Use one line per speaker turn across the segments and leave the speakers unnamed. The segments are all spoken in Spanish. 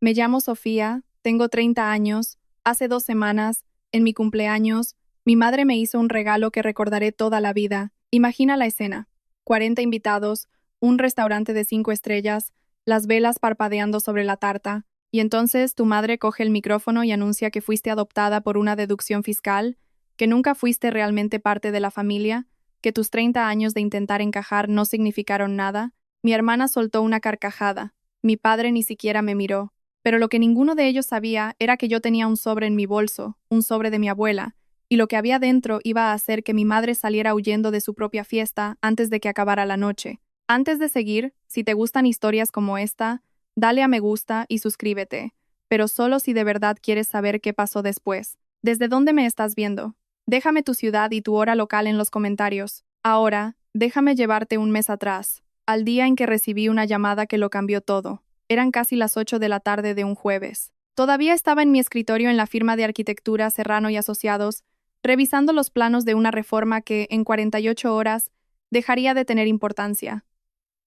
Me llamo Sofía, tengo 30 años. Hace 2 semanas, en mi cumpleaños, mi madre me hizo un regalo que recordaré toda la vida. Imagina la escena. 40 invitados, un restaurante de 5 estrellas, las velas parpadeando sobre la tarta, y entonces tu madre coge el micrófono y anuncia que fuiste adoptada por una deducción fiscal, que nunca fuiste realmente parte de la familia, que tus 30 años de intentar encajar no significaron nada. Mi hermana soltó una carcajada. Mi padre ni siquiera me miró. Pero lo que ninguno de ellos sabía era que yo tenía un sobre en mi bolso, un sobre de mi abuela, y lo que había dentro iba a hacer que mi madre saliera huyendo de su propia fiesta antes de que acabara la noche. Antes de seguir, si te gustan historias como esta, dale a me gusta y suscríbete, pero solo si de verdad quieres saber qué pasó después. ¿Desde dónde me estás viendo? Déjame tu ciudad y tu hora local en los comentarios. Ahora, déjame llevarte un mes atrás, al día en que recibí una llamada que lo cambió todo. Eran casi las 8 de la tarde de un jueves. Todavía estaba en mi escritorio en la firma de arquitectura Serrano y Asociados, revisando los planos de una reforma que, en 48 horas, dejaría de tener importancia.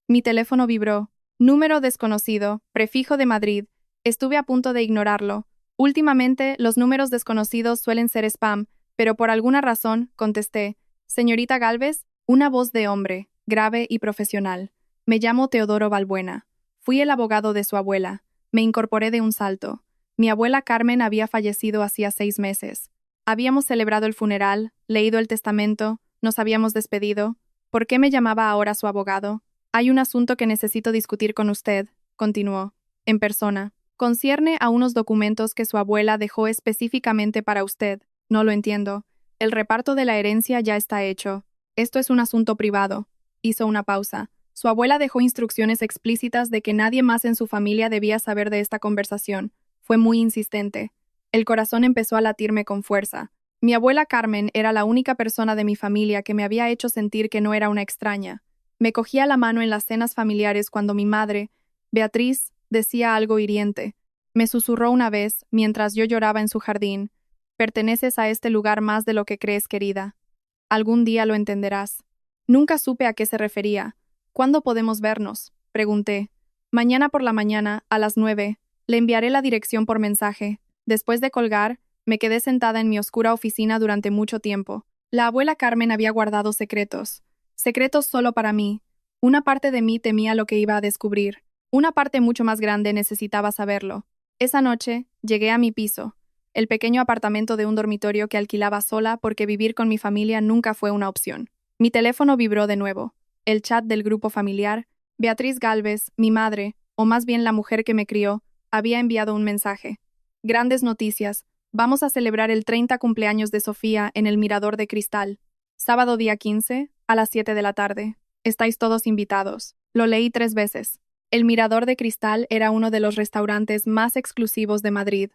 Mi teléfono vibró. Número desconocido, prefijo de Madrid. Estuve a punto de ignorarlo. Últimamente, los números desconocidos suelen ser spam, pero por alguna razón, contesté. Señorita Galvez, una voz de hombre, grave y profesional. Me llamo Teodoro Balbuena. Fui el abogado de su abuela. Me incorporé de un salto. Mi abuela Carmen había fallecido hacía 6 meses. Habíamos celebrado el funeral, leído el testamento, nos habíamos despedido. ¿Por qué me llamaba ahora su abogado? Hay un asunto que necesito discutir con usted, continuó, en persona. Concierne a unos documentos que su abuela dejó específicamente para usted. No lo entiendo. El reparto de la herencia ya está hecho. Esto es un asunto privado. Hizo una pausa. Su abuela dejó instrucciones explícitas de que nadie más en su familia debía saber de esta conversación. Fue muy insistente. El corazón empezó a latirme con fuerza. Mi abuela Carmen era la única persona de mi familia que me había hecho sentir que no era una extraña. Me cogía la mano en las cenas familiares cuando mi madre, Beatriz, decía algo hiriente. Me susurró una vez, mientras yo lloraba en su jardín: perteneces a este lugar más de lo que crees, querida. Algún día lo entenderás. Nunca supe a qué se refería. ¿Cuándo podemos vernos?, pregunté. Mañana por la mañana, a las 9. Le enviaré la dirección por mensaje. Después de colgar, me quedé sentada en mi oscura oficina durante mucho tiempo. La abuela Carmen había guardado secretos. Secretos solo para mí. Una parte de mí temía lo que iba a descubrir. Una parte mucho más grande necesitaba saberlo. Esa noche, llegué a mi piso, el pequeño apartamento de un dormitorio que alquilaba sola porque vivir con mi familia nunca fue una opción. Mi teléfono vibró de nuevo. El chat del grupo familiar. Beatriz Gálvez, mi madre, o más bien la mujer que me crió, había enviado un mensaje. Grandes noticias. Vamos a celebrar el 30 cumpleaños de Sofía en el Mirador de Cristal. Sábado día 15, a las 7 de la tarde. Estáis todos invitados. Lo leí 3 veces. El Mirador de Cristal era uno de los restaurantes más exclusivos de Madrid.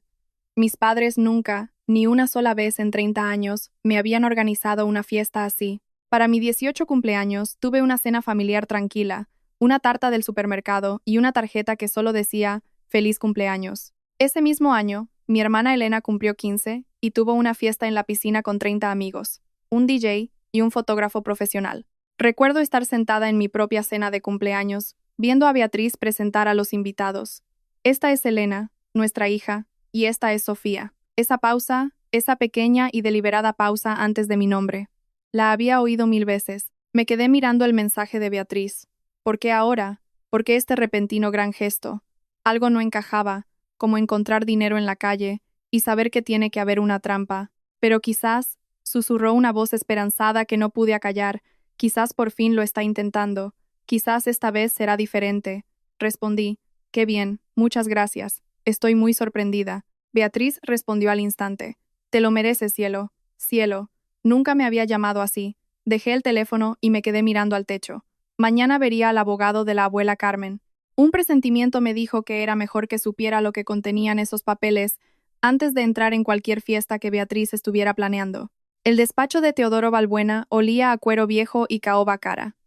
Mis padres nunca, ni una sola vez en 30 años, me habían organizado una fiesta así. Para mi 18 cumpleaños tuve una cena familiar tranquila, una tarta del supermercado y una tarjeta que solo decía «Feliz cumpleaños». Ese mismo año, mi hermana Elena cumplió 15 y tuvo una fiesta en la piscina con 30 amigos, un DJ y un fotógrafo profesional. Recuerdo estar sentada en mi propia cena de cumpleaños, viendo a Beatriz presentar a los invitados. Esta es Elena, nuestra hija, y esta es Sofía. Esa pausa, esa pequeña y deliberada pausa antes de mi nombre. La había oído 1000 veces. Me quedé mirando el mensaje de Beatriz. ¿Por qué ahora? ¿Por qué este repentino gran gesto? Algo no encajaba, como encontrar dinero en la calle y saber que tiene que haber una trampa. Pero quizás, susurró una voz esperanzada que no pude acallar, quizás por fin lo está intentando. Quizás esta vez será diferente. Respondí. Qué bien, muchas gracias. Estoy muy sorprendida. Beatriz respondió al instante. Te lo mereces, cielo. Cielo. Nunca me había llamado así. Dejé el teléfono y me quedé mirando al techo. Mañana vería al abogado de la abuela Carmen. Un presentimiento me dijo que era mejor que supiera lo que contenían esos papeles antes de entrar en cualquier fiesta que Beatriz estuviera planeando. El despacho de Teodoro Balbuena olía a cuero viejo y caoba cara.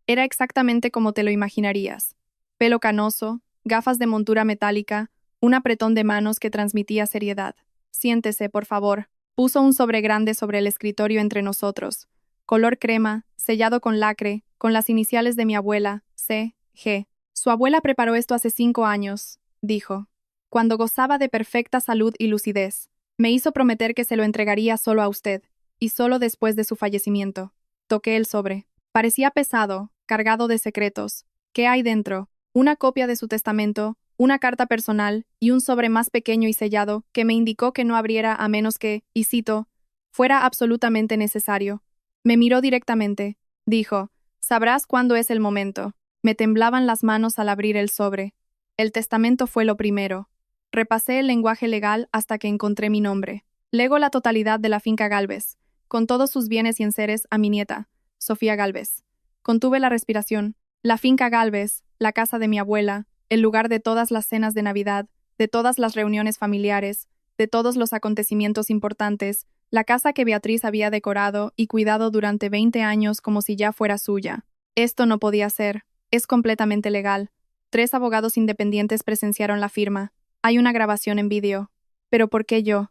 Era exactamente como te lo imaginarías. Pelo canoso, gafas de montura metálica, un apretón de manos que transmitía seriedad. Siéntese, por favor. Puso un sobre grande sobre el escritorio entre nosotros. Color crema, sellado con lacre, con las iniciales de mi abuela, C. G. Su abuela preparó esto hace 5 años, dijo. cuando gozaba de perfecta salud y lucidez. Me hizo prometer que se lo entregaría solo a usted, y solo después de su fallecimiento. Toqué el sobre. Parecía pesado, cargado de secretos. ¿Qué hay dentro? Una copia de su testamento, una carta personal y un sobre más pequeño y sellado que me indicó que no abriera a menos que, y cito, fuera absolutamente necesario. Me miró directamente. Dijo, sabrás cuándo es el momento. Me temblaban las manos al abrir el sobre. El testamento fue lo primero. Repasé el lenguaje legal hasta que encontré mi nombre. Lego la totalidad de la finca Gálvez, con todos sus bienes y enseres, a mi nieta, Sofía Gálvez. Contuve la respiración. La finca Gálvez, la casa de mi abuela, el lugar de todas las cenas de Navidad, de todas las reuniones familiares, de todos los acontecimientos importantes, la casa que Beatriz había decorado y cuidado durante 20 años como si ya fuera suya. Esto no podía ser. Es completamente legal. 3 abogados independientes presenciaron la firma. Hay una grabación en vídeo. ¿Pero por qué yo?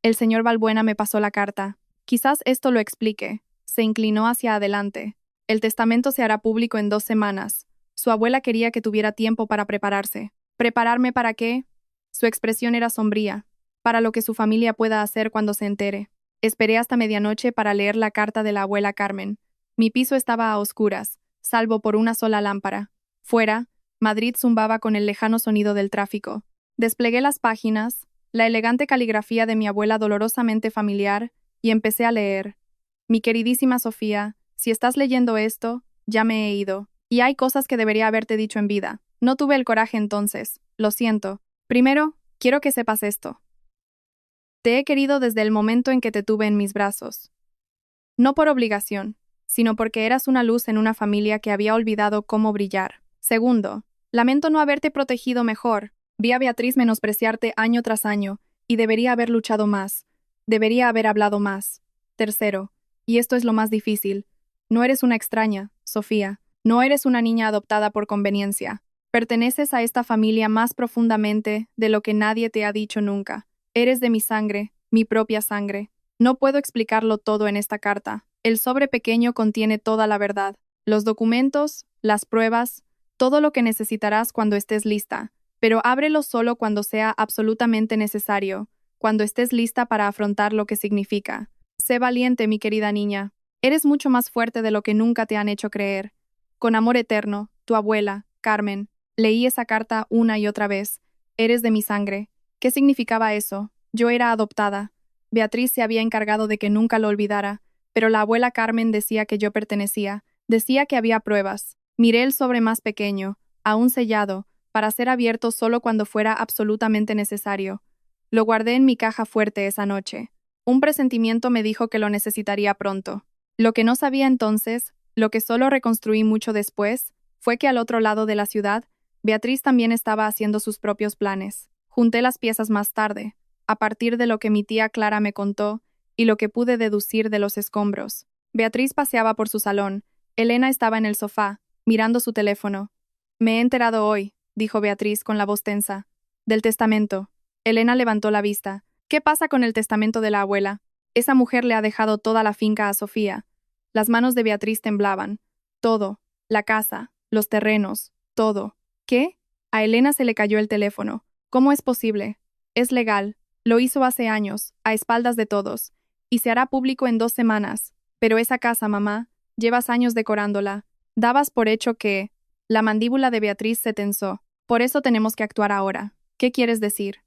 El señor Balbuena me pasó la carta. Quizás esto lo explique. Se inclinó hacia adelante. El testamento se hará público en 2 semanas. Su abuela quería que tuviera tiempo para prepararse. ¿Prepararme para qué? Su expresión era sombría. Para lo que su familia pueda hacer cuando se entere. Esperé hasta medianoche para leer la carta de la abuela Carmen. Mi piso estaba a oscuras, salvo por una sola lámpara. Fuera, Madrid zumbaba con el lejano sonido del tráfico. Desplegué las páginas, la elegante caligrafía de mi abuela dolorosamente familiar, y empecé a leer. Mi queridísima Sofía, si estás leyendo esto, ya me he ido. Y hay cosas que debería haberte dicho en vida. No tuve el coraje entonces. Lo siento. Primero, quiero que sepas esto. Te he querido desde el momento en que te tuve en mis brazos. No por obligación, sino porque eras una luz en una familia que había olvidado cómo brillar. Segundo, lamento no haberte protegido mejor. Vi a Beatriz menospreciarte año tras año, y debería haber luchado más. Debería haber hablado más. Tercero, y esto es lo más difícil, no eres una extraña, Sofía. No eres una niña adoptada por conveniencia. Perteneces a esta familia más profundamente de lo que nadie te ha dicho nunca. Eres de mi sangre, mi propia sangre. No puedo explicarlo todo en esta carta. El sobre pequeño contiene toda la verdad. Los documentos, las pruebas, todo lo que necesitarás cuando estés lista. Pero ábrelo solo cuando sea absolutamente necesario, cuando estés lista para afrontar lo que significa. Sé valiente, mi querida niña. Eres mucho más fuerte de lo que nunca te han hecho creer. Con amor eterno, tu abuela, Carmen. Leí esa carta una y otra vez. Eres de mi sangre. ¿Qué significaba eso? Yo era adoptada. Beatriz se había encargado de que nunca lo olvidara, pero la abuela Carmen decía que yo pertenecía. Decía que había pruebas. Miré el sobre más pequeño, aún sellado, para ser abierto solo cuando fuera absolutamente necesario. Lo guardé en mi caja fuerte esa noche. Un presentimiento me dijo que lo necesitaría pronto. Lo que no sabía entonces, lo que solo reconstruí mucho después, fue que al otro lado de la ciudad, Beatriz también estaba haciendo sus propios planes. Junté las piezas más tarde, a partir de lo que mi tía Clara me contó y lo que pude deducir de los escombros. Beatriz paseaba por su salón. Elena estaba en el sofá, mirando su teléfono. Me he enterado hoy, dijo Beatriz con la voz tensa. Del testamento. Elena levantó la vista. ¿Qué pasa con el testamento de la abuela? Esa mujer le ha dejado toda la finca a Sofía. Las manos de Beatriz temblaban. Todo. La casa, los terrenos, todo. ¿Qué? A Elena se le cayó el teléfono. ¿Cómo es posible? Es legal. Lo hizo hace años, a espaldas de todos. Y se hará público en 2 semanas. Pero esa casa, mamá, llevas años decorándola. Dabas por hecho que... La mandíbula de Beatriz se tensó. Por eso tenemos que actuar ahora. ¿Qué quieres decir?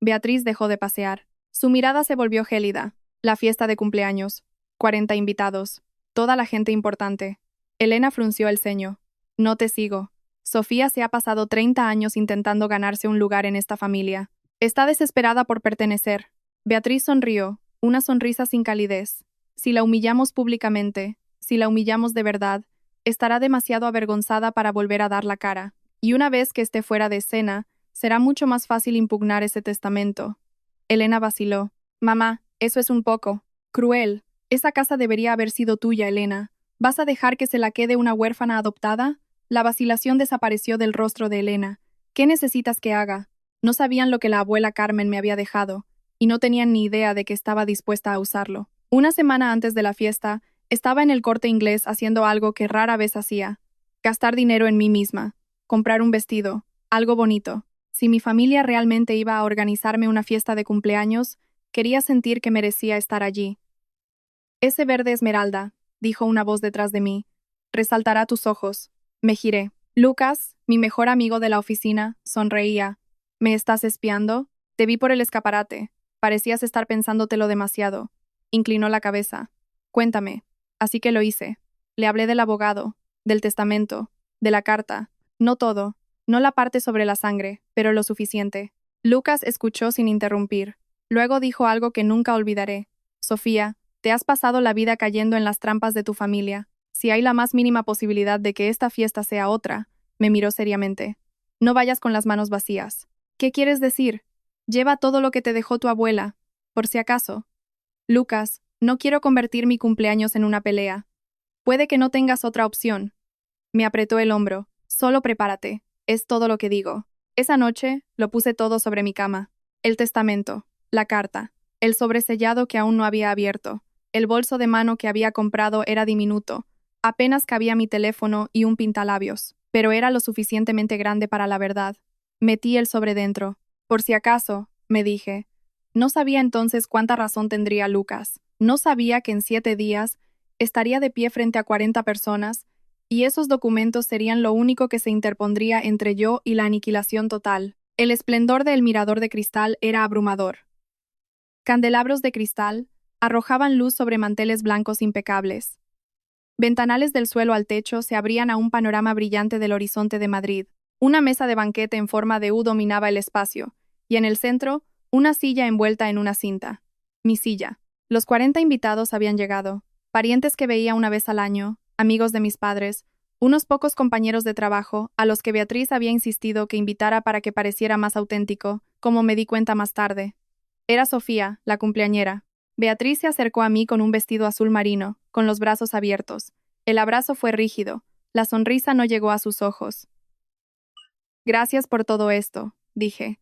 Beatriz dejó de pasear. Su mirada se volvió gélida. La fiesta de cumpleaños. 40 invitados. Toda la gente importante. Elena frunció el ceño. No te sigo. Sofía se ha pasado 30 años intentando ganarse un lugar en esta familia. Está desesperada por pertenecer. Beatriz sonrió, una sonrisa sin calidez. Si la humillamos públicamente, si la humillamos de verdad, estará demasiado avergonzada para volver a dar la cara. Y una vez que esté fuera de escena, será mucho más fácil impugnar ese testamento. Elena vaciló. Mamá, eso es un poco cruel. Esa casa debería haber sido tuya, Elena. ¿Vas a dejar que se la quede una huérfana adoptada? La vacilación desapareció del rostro de Elena. ¿Qué necesitas que haga? No sabían lo que la abuela Carmen me había dejado, y no tenían ni idea de que estaba dispuesta a usarlo. Una semana antes de la fiesta, estaba en el Corte Inglés haciendo algo que rara vez hacía. Gastar dinero en mí misma. Comprar un vestido. Algo bonito. Si mi familia realmente iba a organizarme una fiesta de cumpleaños, quería sentir que merecía estar allí. Ese verde esmeralda, dijo una voz detrás de mí, resaltará tus ojos. Me giré. Lucas, mi mejor amigo de la oficina, sonreía. ¿Me estás espiando? Te vi por el escaparate. Parecías estar pensándotelo demasiado. Inclinó la cabeza. Cuéntame. Así que lo hice. Le hablé del abogado, del testamento, de la carta. No todo, no la parte sobre la sangre, pero lo suficiente. Lucas escuchó sin interrumpir. Luego dijo algo que nunca olvidaré. Sofía, te has pasado la vida cayendo en las trampas de tu familia. Si hay la más mínima posibilidad de que esta fiesta sea otra, me miró seriamente. No vayas con las manos vacías. ¿Qué quieres decir? Lleva todo lo que te dejó tu abuela, por si acaso. Lucas, no quiero convertir mi cumpleaños en una pelea. Puede que no tengas otra opción. Me apretó el hombro. Solo prepárate. Es todo lo que digo. Esa noche, lo puse todo sobre mi cama. El testamento, la carta, el sobresellado que aún no había abierto. El bolso de mano que había comprado era diminuto. Apenas cabía mi teléfono y un pintalabios, pero era lo suficientemente grande para la verdad. Metí el sobre dentro. Por si acaso, me dije. No sabía entonces cuánta razón tendría Lucas. No sabía que en 7 días estaría de pie frente a 40 personas, y esos documentos serían lo único que se interpondría entre yo y la aniquilación total. El esplendor del mirador de cristal era abrumador. Candelabros de cristal arrojaban luz sobre manteles blancos impecables. Ventanales del suelo al techo se abrían a un panorama brillante del horizonte de Madrid. Una mesa de banquete en forma de U dominaba el espacio, y en el centro, una silla envuelta en una cinta. Mi silla. Los 40 invitados habían llegado, parientes que veía una vez al año, amigos de mis padres, unos pocos compañeros de trabajo, a los que Beatriz había insistido que invitara para que pareciera más auténtico, como me di cuenta más tarde. Era Sofía, la cumpleañera. Beatriz se acercó a mí con un vestido azul marino, con los brazos abiertos. El abrazo fue rígido, la sonrisa no llegó a sus ojos. Gracias por todo esto, dije.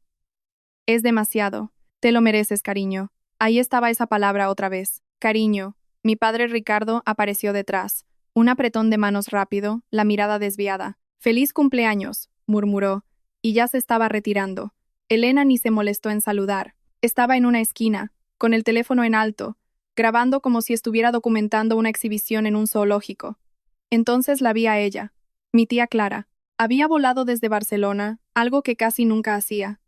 Es demasiado. Te lo mereces, cariño. Ahí estaba esa palabra otra vez. Cariño. Mi padre Ricardo apareció detrás. Un apretón de manos rápido, la mirada desviada. «Feliz cumpleaños», murmuró, y ya se estaba retirando. Elena ni se molestó en saludar. Estaba en una esquina, con el teléfono en alto, grabando como si estuviera documentando una exhibición en un zoológico. Entonces la vi a ella, mi tía Clara. Había volado desde Barcelona, algo que casi nunca hacía.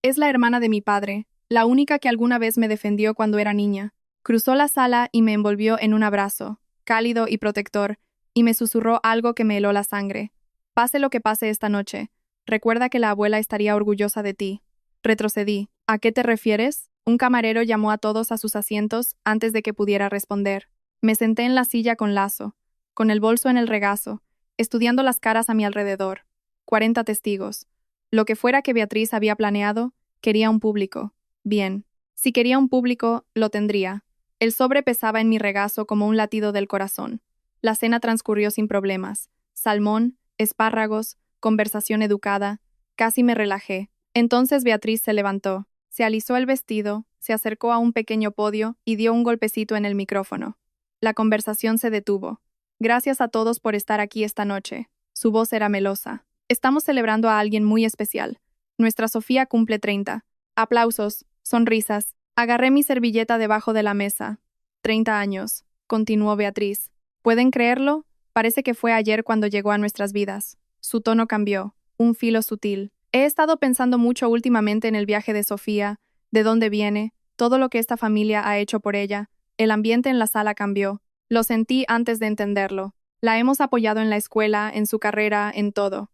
Es la hermana de mi padre, la única que alguna vez me defendió cuando era niña. Cruzó la sala y me envolvió en un abrazo, cálido y protector, y me susurró algo que me heló la sangre. Pase lo que pase esta noche, recuerda que la abuela estaría orgullosa de ti. Retrocedí. ¿A qué te refieres? Un camarero llamó a todos a sus asientos antes de que pudiera responder. Me senté en la silla con lazo, con el bolso en el regazo, estudiando las caras a mi alrededor. 40 testigos. Lo que fuera que Beatriz había planeado, quería un público. Bien. Si quería un público, lo tendría. El sobre pesaba en mi regazo como un latido del corazón. La cena transcurrió sin problemas. Salmón, espárragos, conversación educada. Casi me relajé. Entonces Beatriz se levantó. Se alisó el vestido, se acercó a un pequeño podio y dio un golpecito en el micrófono. La conversación se detuvo. Gracias a todos por estar aquí esta noche. Su voz era melosa. Estamos celebrando a alguien muy especial. Nuestra Sofía cumple 30. Aplausos, sonrisas. Agarré mi servilleta debajo de la mesa. 30 años, continuó Beatriz. ¿Pueden creerlo? Parece que fue ayer cuando llegó a nuestras vidas. Su tono cambió, un filo sutil. He estado pensando mucho últimamente en el viaje de Sofía, de dónde viene, todo lo que esta familia ha hecho por ella. El ambiente en la sala cambió. Lo sentí antes de entenderlo. La hemos apoyado en la escuela, en su carrera, en todo.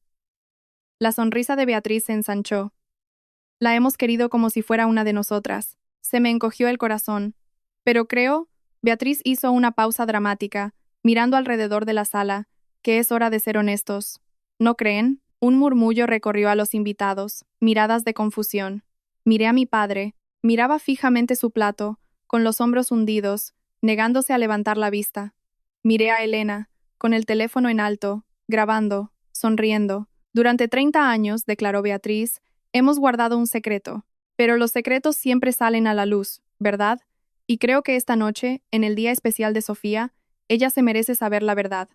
La sonrisa de Beatriz se ensanchó. La hemos querido como si fuera una de nosotras. Se me encogió el corazón. Pero creo, Beatriz hizo una pausa dramática, mirando alrededor de la sala, que es hora de ser honestos. ¿No creen? Un murmullo recorrió a los invitados, miradas de confusión. Miré a mi padre, miraba fijamente su plato, con los hombros hundidos, negándose a levantar la vista. Miré a Elena, con el teléfono en alto, grabando, sonriendo. Durante 30 años, declaró Beatriz, hemos guardado un secreto. Pero los secretos siempre salen a la luz, ¿verdad? Y creo que esta noche, en el día especial de Sofía, ella se merece saber la verdad.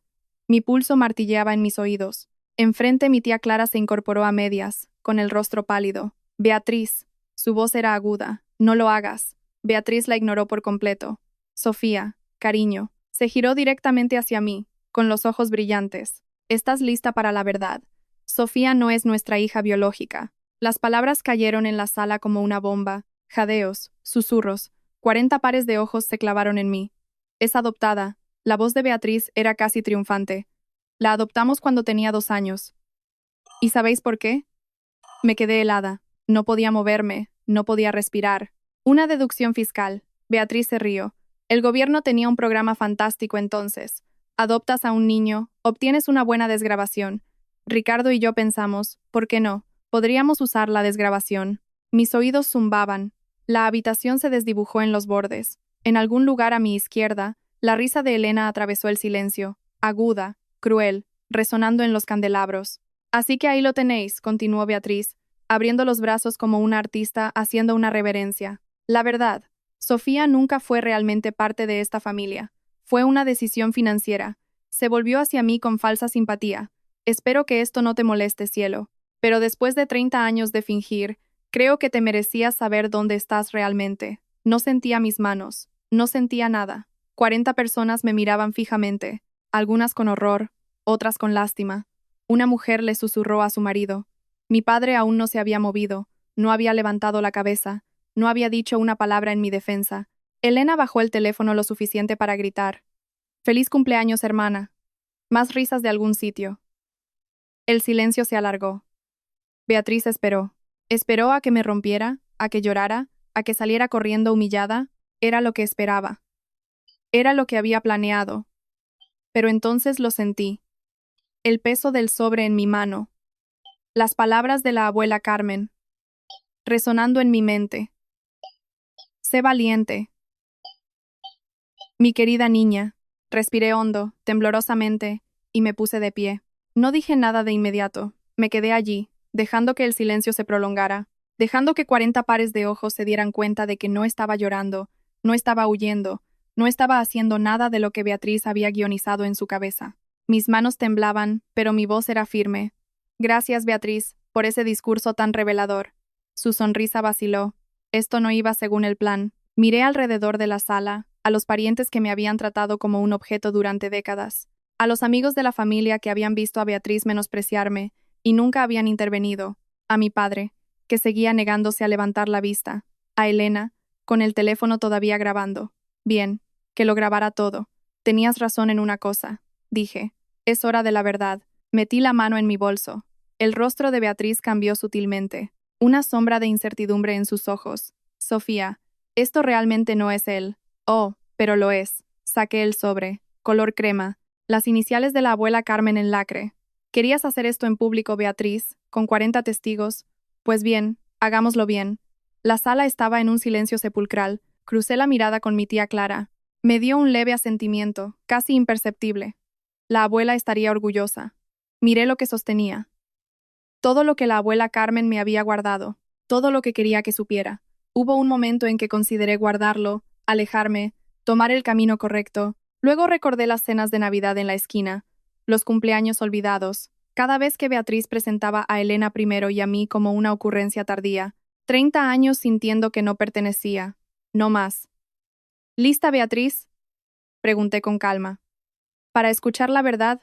Mi pulso martilleaba en mis oídos. Enfrente mi tía Clara se incorporó a medias, con el rostro pálido. Beatriz. Su voz era aguda. No lo hagas. Beatriz la ignoró por completo. Sofía, cariño. Se giró directamente hacia mí, con los ojos brillantes. ¿Estás lista para la verdad? Sofía no es nuestra hija biológica. Las palabras cayeron en la sala como una bomba. Jadeos, susurros. 40 pares de ojos se clavaron en mí. Es adoptada. La voz de Beatriz era casi triunfante. La adoptamos cuando tenía 2 años. ¿Y sabéis por qué? Me quedé helada. No podía moverme, no podía respirar. Una deducción fiscal. Beatriz se rió. El gobierno tenía un programa fantástico entonces. Adoptas a un niño, obtienes una buena desgravación. Ricardo y yo pensamos, ¿por qué no? Podríamos usar la desgravación. Mis oídos zumbaban. La habitación se desdibujó en los bordes. En algún lugar a mi izquierda, la risa de Elena atravesó el silencio, aguda, cruel, resonando en los candelabros. Así que ahí lo tenéis, continuó Beatriz, abriendo los brazos como una artista haciendo una reverencia. La verdad, Sofía nunca fue realmente parte de esta familia. Fue una decisión financiera. Se volvió hacia mí con falsa simpatía. Espero que esto no te moleste, cielo. Pero después de 30 años de fingir, creo que te merecías saber dónde estás realmente. No sentía mis manos. No sentía nada. 40 personas me miraban fijamente, algunas con horror, otras con lástima. Una mujer le susurró a su marido. Mi padre aún no se había movido, no había levantado la cabeza, no había dicho una palabra en mi defensa. Elena bajó el teléfono lo suficiente para gritar. «Feliz cumpleaños, hermana». Más risas de algún sitio. El silencio se alargó. Beatriz esperó. Esperó a que me rompiera, a que llorara, a que saliera corriendo humillada. Era lo que esperaba. Era lo que había planeado. Pero entonces lo sentí. El peso del sobre en mi mano. Las palabras de la abuela Carmen. Resonando en mi mente. Sé valiente. Mi querida niña. Respiré hondo, temblorosamente, y me puse de pie. No dije nada de inmediato. Me quedé allí, dejando que el silencio se prolongara, dejando que 40 pares de ojos se dieran cuenta de que no estaba llorando, no estaba huyendo, no estaba haciendo nada de lo que Beatriz había guionizado en su cabeza. Mis manos temblaban, pero mi voz era firme. Gracias, Beatriz, por ese discurso tan revelador. Su sonrisa vaciló. Esto no iba según el plan. Miré alrededor de la sala, a los parientes que me habían tratado como un objeto durante décadas, a los amigos de la familia que habían visto a Beatriz menospreciarme y nunca habían intervenido, a mi padre, que seguía negándose a levantar la vista, a Elena, con el teléfono todavía grabando. Bien, que lo grabara todo. Tenías razón en una cosa, dije. Es hora de la verdad. Metí la mano en mi bolso. El rostro de Beatriz cambió sutilmente. Una sombra de incertidumbre en sus ojos. Sofía, esto realmente no es él. Oh, pero lo es. Saqué el sobre. Color crema. Las iniciales de la abuela Carmen en lacre. ¿Querías hacer esto en público, Beatriz, con 40 testigos? Pues bien, hagámoslo bien. La sala estaba en un silencio sepulcral. Crucé la mirada con mi tía Clara. Me dio un leve asentimiento, casi imperceptible. La abuela estaría orgullosa. Miré lo que sostenía. Todo lo que la abuela Carmen me había guardado, todo lo que quería que supiera. Hubo un momento en que consideré guardarlo, alejarme, tomar el camino correcto. Luego recordé las cenas de Navidad en la esquina, los cumpleaños olvidados, cada vez que Beatriz presentaba a Elena primero y a mí como una ocurrencia tardía. 30 años sintiendo que no pertenecía. No más. ¿Lista, Beatriz?, pregunté con calma. ¿Para escuchar la verdad?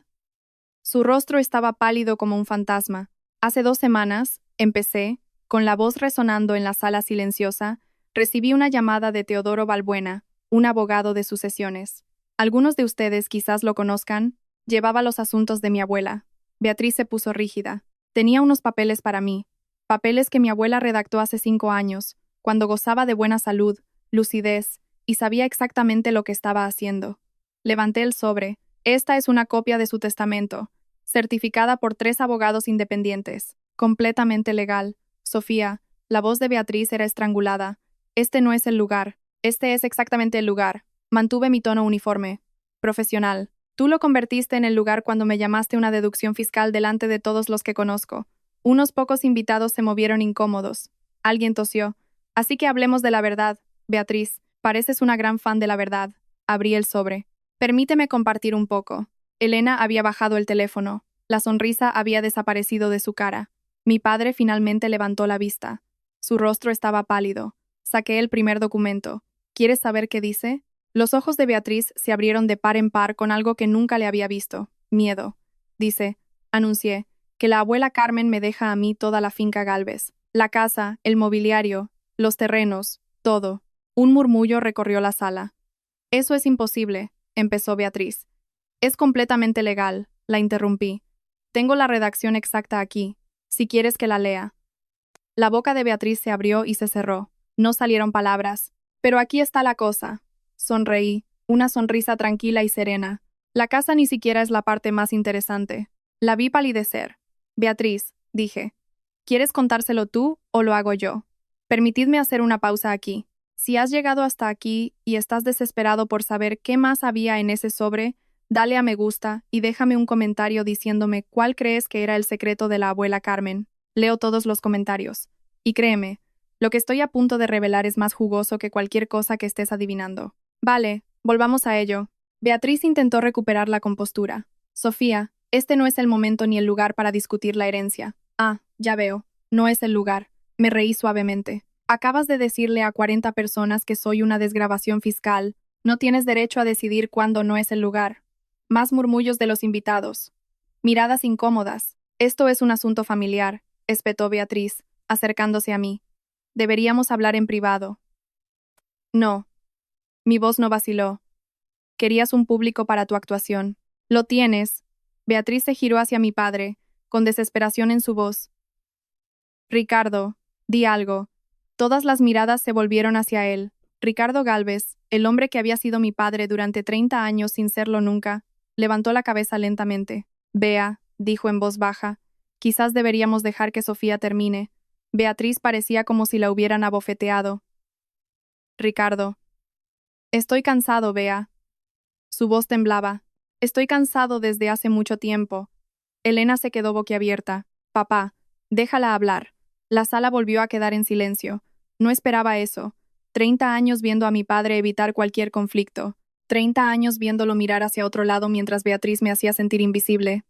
Su rostro estaba pálido como un fantasma. Hace 2 semanas, empecé, con la voz resonando en la sala silenciosa, recibí una llamada de Teodoro Balbuena, un abogado de sucesiones. Algunos de ustedes quizás lo conozcan. Llevaba los asuntos de mi abuela. Beatriz se puso rígida. Tenía unos papeles para mí. Papeles que mi abuela redactó hace 5 años, cuando gozaba de buena salud, lucidez, y sabía exactamente lo que estaba haciendo. Levanté el sobre. Esta es una copia de su testamento, certificada por 3 abogados independientes. Completamente legal. Sofía, la voz de Beatriz era estrangulada. Este no es el lugar. Este es exactamente el lugar. Mantuve mi tono uniforme. Profesional. Tú lo convertiste en el lugar cuando me llamaste una deducción fiscal delante de todos los que conozco. Unos pocos invitados se movieron incómodos. Alguien tosió. Así que hablemos de la verdad. Beatriz, pareces una gran fan de la verdad. Abrí el sobre. Permíteme compartir un poco. Elena había bajado el teléfono. La sonrisa había desaparecido de su cara. Mi padre finalmente levantó la vista. Su rostro estaba pálido. Saqué el primer documento. ¿Quieres saber qué dice? Los ojos de Beatriz se abrieron de par en par con algo que nunca le había visto. Miedo. Dice, anuncié, que la abuela Carmen me deja a mí toda la finca Gálvez. La casa, el mobiliario, los terrenos, todo. Un murmullo recorrió la sala. Eso es imposible, empezó Beatriz. Es completamente legal, la interrumpí. Tengo la redacción exacta aquí, si quieres que la lea. La boca de Beatriz se abrió y se cerró. No salieron palabras. Pero aquí está la cosa. Sonreí, una sonrisa tranquila y serena. La casa ni siquiera es la parte más interesante. La vi palidecer. Beatriz, dije, ¿quieres contárselo tú o lo hago yo? Permitidme hacer una pausa aquí. Si has llegado hasta aquí y estás desesperado por saber qué más había en ese sobre, dale a me gusta y déjame un comentario diciéndome cuál crees que era el secreto de la abuela Carmen. Leo todos los comentarios. Y créeme, lo que estoy a punto de revelar es más jugoso que cualquier cosa que estés adivinando. Vale, volvamos a ello. Beatriz intentó recuperar la compostura. Sofía, este no es el momento ni el lugar para discutir la herencia. Ah, ya veo, no es el lugar. Me reí suavemente. Acabas de decirle a 40 personas que soy una desgravación fiscal. No tienes derecho a decidir cuándo no es el lugar. Más murmullos de los invitados. Miradas incómodas. Esto es un asunto familiar, espetó Beatriz, acercándose a mí. Deberíamos hablar en privado. No. Mi voz no vaciló. Querías un público para tu actuación. Lo tienes. Beatriz se giró hacia mi padre, con desesperación en su voz. Ricardo, di algo. Todas las miradas se volvieron hacia él. Ricardo Gálvez, el hombre que había sido mi padre durante 30 años sin serlo nunca, levantó la cabeza lentamente. Bea, dijo en voz baja, quizás deberíamos dejar que Sofía termine. Beatriz parecía como si la hubieran abofeteado. Ricardo. Estoy cansado, Bea. Su voz temblaba. Estoy cansado desde hace mucho tiempo. Elena se quedó boquiabierta. Papá, déjala hablar. La sala volvió a quedar en silencio. No esperaba eso. 30 años viendo a mi padre evitar cualquier conflicto. 30 años viéndolo mirar hacia otro lado mientras Beatriz me hacía sentir invisible.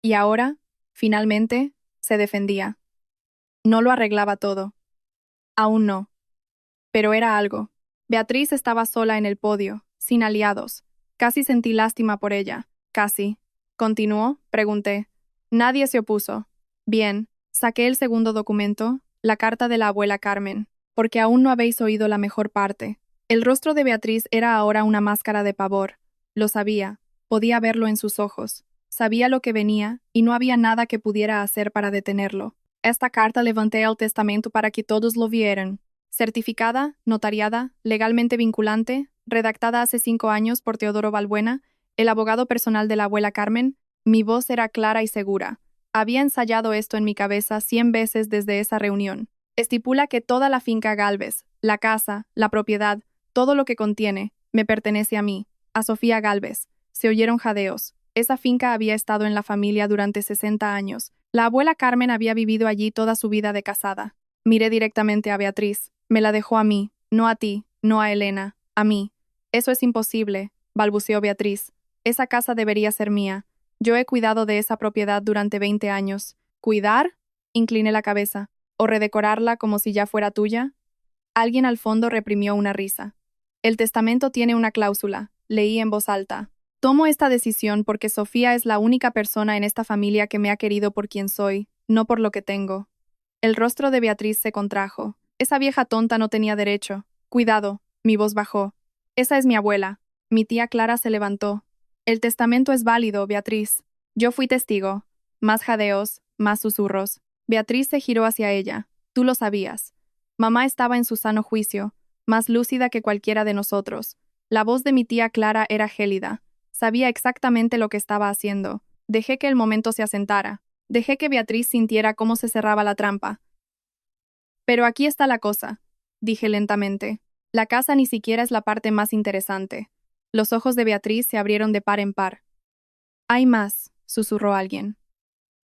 Y ahora, finalmente, se defendía. No lo arreglaba todo. Aún no. Pero era algo. Beatriz estaba sola en el podio, sin aliados. Casi sentí lástima por ella. Casi. ¿Continuó? Pregunté. Nadie se opuso. Bien. Saqué el segundo documento, la carta de la abuela Carmen, porque aún no habéis oído la mejor parte. El rostro de Beatriz era ahora una máscara de pavor. Lo sabía. Podía verlo en sus ojos. Sabía lo que venía, y no había nada que pudiera hacer para detenerlo. Esta carta levanté al testamento para que todos lo vieran. Certificada, notariada, legalmente vinculante, redactada hace 5 años por Teodoro Balbuena, el abogado personal de la abuela Carmen, mi voz era clara y segura. Había ensayado esto en mi cabeza 100 veces desde esa reunión. Estipula que toda la finca Gálvez, la casa, la propiedad, todo lo que contiene, me pertenece a mí, a Sofía Gálvez. Se oyeron jadeos. Esa finca había estado en la familia durante 60 años. La abuela Carmen había vivido allí toda su vida de casada. Miré directamente a Beatriz. Me la dejó a mí, no a ti, no a Elena, a mí. Eso es imposible, balbuceó Beatriz. Esa casa debería ser mía. Yo he cuidado de esa propiedad durante 20 años. ¿Cuidar? Incliné la cabeza. ¿O redecorarla como si ya fuera tuya? Alguien al fondo reprimió una risa. El testamento tiene una cláusula. Leí en voz alta. Tomo esta decisión porque Sofía es la única persona en esta familia que me ha querido por quien soy, no por lo que tengo. El rostro de Beatriz se contrajo. Esa vieja tonta no tenía derecho. Cuidado, mi voz bajó. Esa es mi abuela. Mi tía Clara se levantó. El testamento es válido, Beatriz. Yo fui testigo. Más jadeos, más susurros. Beatriz se giró hacia ella. Tú lo sabías. Mamá estaba en su sano juicio, más lúcida que cualquiera de nosotros. La voz de mi tía Clara era gélida. Sabía exactamente lo que estaba haciendo. Dejé que el momento se asentara. Dejé que Beatriz sintiera cómo se cerraba la trampa. Pero aquí está la cosa, dije lentamente. La casa ni siquiera es la parte más interesante. Los ojos de Beatriz se abrieron de par en par. Hay más, susurró alguien.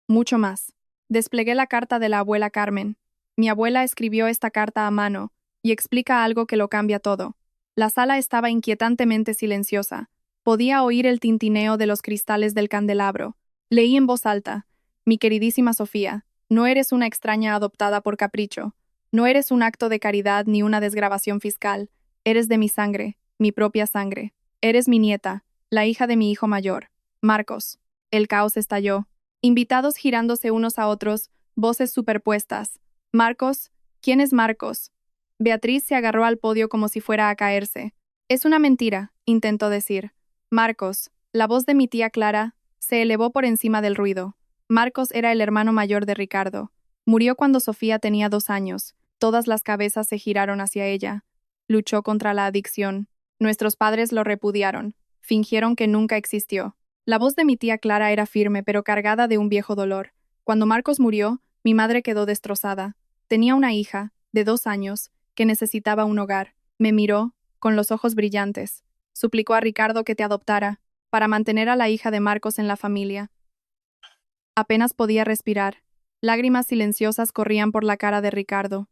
Mucho más. Desplegué la carta de la abuela Carmen. Mi abuela escribió esta carta a mano, y explica algo que lo cambia todo. La sala estaba inquietantemente silenciosa. Podía oír el tintineo de los cristales del candelabro. Leí en voz alta. Mi queridísima Sofía, no eres una extraña adoptada por capricho. No eres un acto de caridad ni una desgravación fiscal. Eres de mi sangre, mi propia sangre. Eres mi nieta, la hija de mi hijo mayor, Marcos. El caos estalló. Invitados girándose unos a otros, voces superpuestas. Marcos, ¿quién es Marcos? Beatriz se agarró al podio como si fuera a caerse. Es una mentira, intentó decir. Marcos, la voz de mi tía Clara, se elevó por encima del ruido. Marcos era el hermano mayor de Ricardo. Murió cuando Sofía tenía 2 años. Todas las cabezas se giraron hacia ella. Luchó contra la adicción. Nuestros padres lo repudiaron. Fingieron que nunca existió. La voz de mi tía Clara era firme pero cargada de un viejo dolor. Cuando Marcos murió, mi madre quedó destrozada. Tenía una hija, de 2 años, que necesitaba un hogar. Me miró, con los ojos brillantes. Suplicó a Ricardo que te adoptara, para mantener a la hija de Marcos en la familia. Apenas podía respirar. Lágrimas silenciosas corrían por la cara de Ricardo.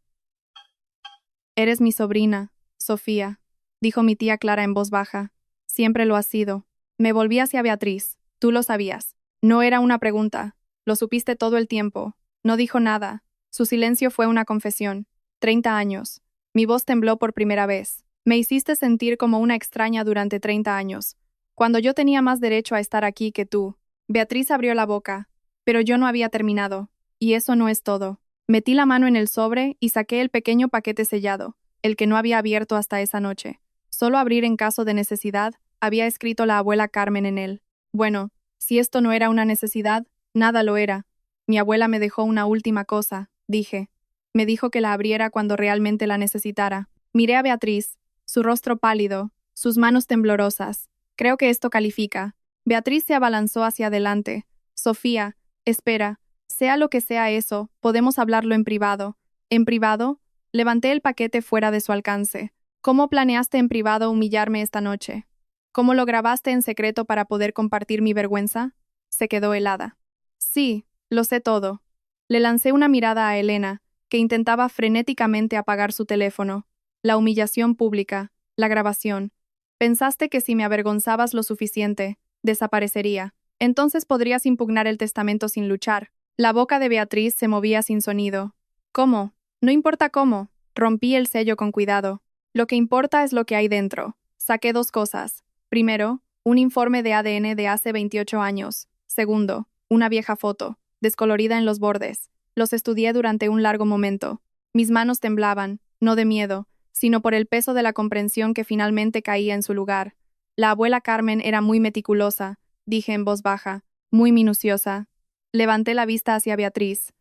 Eres mi sobrina, Sofía, dijo mi tía Clara en voz baja. Siempre lo has sido. Me volví hacia Beatriz. Tú lo sabías. No era una pregunta. Lo supiste todo el tiempo. No dijo nada. Su silencio fue una confesión. 30 años. Mi voz tembló por primera vez. Me hiciste sentir como una extraña durante 30 años. Cuando yo tenía más derecho a estar aquí que tú. Beatriz abrió la boca. Pero yo no había terminado. Y eso no es todo. Metí la mano en el sobre y saqué el pequeño paquete sellado, el que no había abierto hasta esa noche. Solo abrir en caso de necesidad, había escrito la abuela Carmen en él. Bueno, si esto no era una necesidad, nada lo era. Mi abuela me dejó una última cosa, dije. Me dijo que la abriera cuando realmente la necesitara. Miré a Beatriz, su rostro pálido, sus manos temblorosas. Creo que esto califica. Beatriz se abalanzó hacia adelante. Sofía, espera. Sea lo que sea eso, podemos hablarlo en privado. ¿En privado? Levanté el paquete fuera de su alcance. ¿Cómo planeaste en privado humillarme esta noche? ¿Cómo lo grabaste en secreto para poder compartir mi vergüenza? Se quedó helada. Sí, lo sé todo. Le lancé una mirada a Elena, que intentaba frenéticamente apagar su teléfono. La humillación pública, la grabación. Pensaste que si me avergonzabas lo suficiente, desaparecería. Entonces podrías impugnar el testamento sin luchar. La boca de Beatriz se movía sin sonido. ¿Cómo? No importa cómo. Rompí el sello con cuidado. Lo que importa es lo que hay dentro. Saqué 2 cosas. Primero, un informe de ADN de hace 28 años. Segundo, una vieja foto, descolorida en los bordes. Los estudié durante un largo momento. Mis manos temblaban, no de miedo, sino por el peso de la comprensión que finalmente caía en su lugar. La abuela Carmen era muy meticulosa, dije en voz baja, muy minuciosa. Levanté la vista hacia Beatriz.